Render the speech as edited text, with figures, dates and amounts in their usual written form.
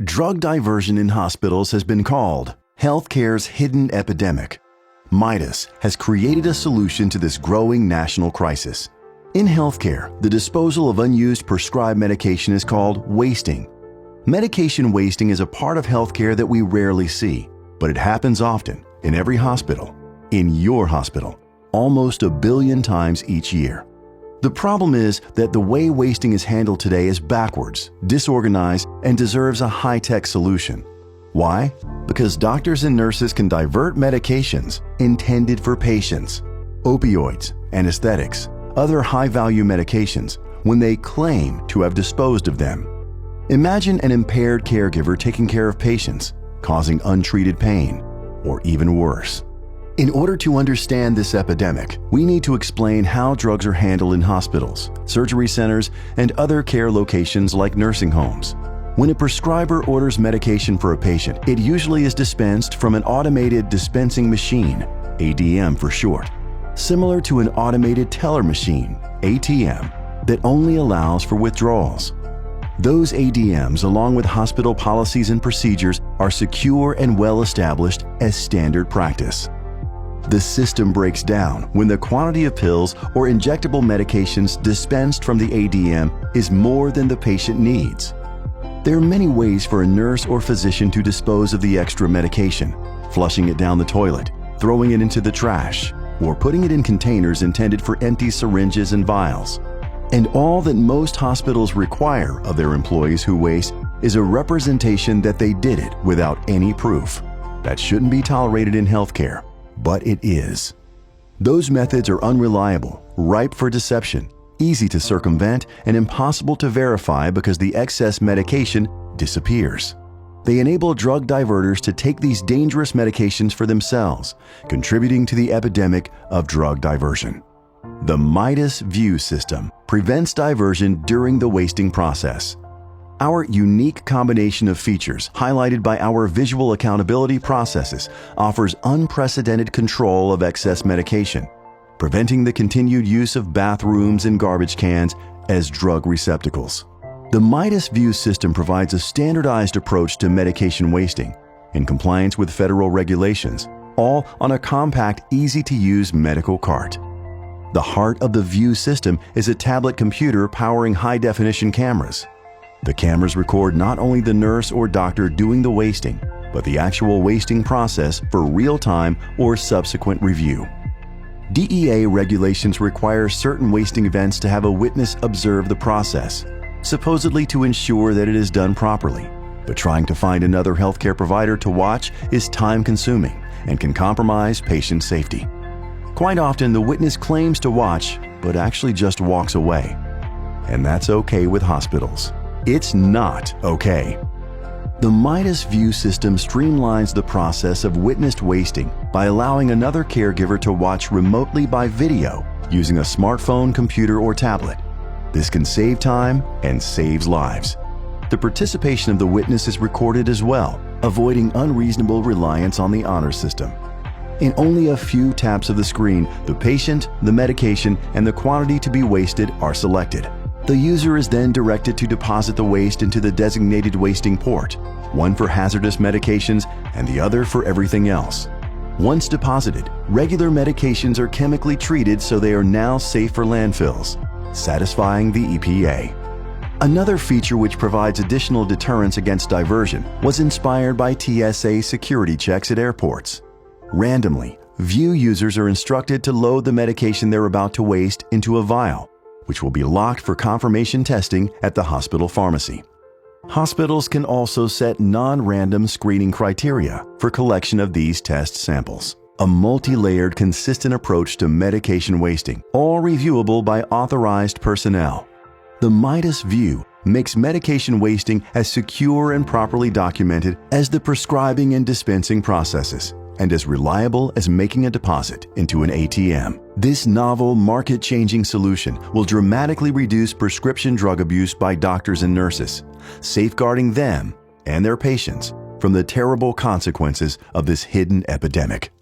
Drug diversion in hospitals has been called healthcare's hidden epidemic. MIDAS has created a solution to this growing national crisis. In healthcare, the disposal of unused prescribed medication is called wasting. Medication wasting is a part of healthcare that we rarely see, but it happens often in every hospital, in your hospital, almost 1 billion times each year. The problem is that the way wasting is handled today is backwards, disorganized, and deserves a high-tech solution. Why? Because doctors and nurses can divert medications intended for patients, opioids, anesthetics, other high-value medications, when they claim to have disposed of them. Imagine an impaired caregiver taking care of patients, causing untreated pain, or even worse. In order to understand this epidemic, we need to explain how drugs are handled in hospitals, surgery centers, and other care locations like nursing homes. When a prescriber orders medication for a patient, it usually is dispensed from an automated dispensing machine, ADM for short, similar to an automated teller machine, ATM, that only allows for withdrawals. Those ADMs, along with hospital policies and procedures, are secure and well established as standard practice. The system breaks down when the quantity of pills or injectable medications dispensed from the ADM is more than the patient needs. There are many ways for a nurse or physician to dispose of the extra medication: flushing it down the toilet, throwing it into the trash, or putting it in containers intended for empty syringes and vials. And all that most hospitals require of their employees who waste is a representation that they did it without any proof. That shouldn't be tolerated in healthcare. But it is. Those methods are unreliable, ripe for deception, easy to circumvent, and impossible to verify because the excess medication disappears. They enable drug diverters to take these dangerous medications for themselves, contributing to the epidemic of drug diversion. The MIDAS View system prevents diversion during the wasting process. Our unique combination of features, highlighted by our visual accountability processes, offers unprecedented control of excess medication, preventing the continued use of bathrooms and garbage cans as drug receptacles. The MIDAS View system provides a standardized approach to medication wasting, in compliance with federal regulations, all on a compact, easy-to-use medical cart. The heart of the View system is a tablet computer powering high-definition cameras. The cameras record not only the nurse or doctor doing the wasting, but the actual wasting process for real-time or subsequent review. DEA regulations require certain wasting events to have a witness observe the process, supposedly to ensure that it is done properly. But trying to find another healthcare provider to watch is time-consuming and can compromise patient safety. Quite often, the witness claims to watch, but actually just walks away. And that's okay with hospitals. It's not okay. The MIDAS View system streamlines the process of witnessed wasting by allowing another caregiver to watch remotely by video using a smartphone, computer, or tablet. This can save time and saves lives. The participation of the witness is recorded as well, avoiding unreasonable reliance on the honor system. In only a few taps of the screen, the patient, the medication, and the quantity to be wasted are selected. The user is then directed to deposit the waste into the designated wasting port, one for hazardous medications and the other for everything else. Once deposited, regular medications are chemically treated so they are now safe for landfills, satisfying the EPA. Another feature which provides additional deterrence against diversion was inspired by TSA security checks at airports. Randomly, View users are instructed to load the medication they're about to waste into a vial, which will be locked for confirmation testing at the hospital pharmacy. Hospitals can also set non-random screening criteria for collection of these test samples. A multi-layered, consistent approach to medication wasting, all reviewable by authorized personnel. The MIDAS View makes medication wasting as secure and properly documented as the prescribing and dispensing processes, and as reliable as making a deposit into an ATM. This novel, market-changing solution will dramatically reduce prescription drug abuse by doctors and nurses, safeguarding them and their patients from the terrible consequences of this hidden epidemic.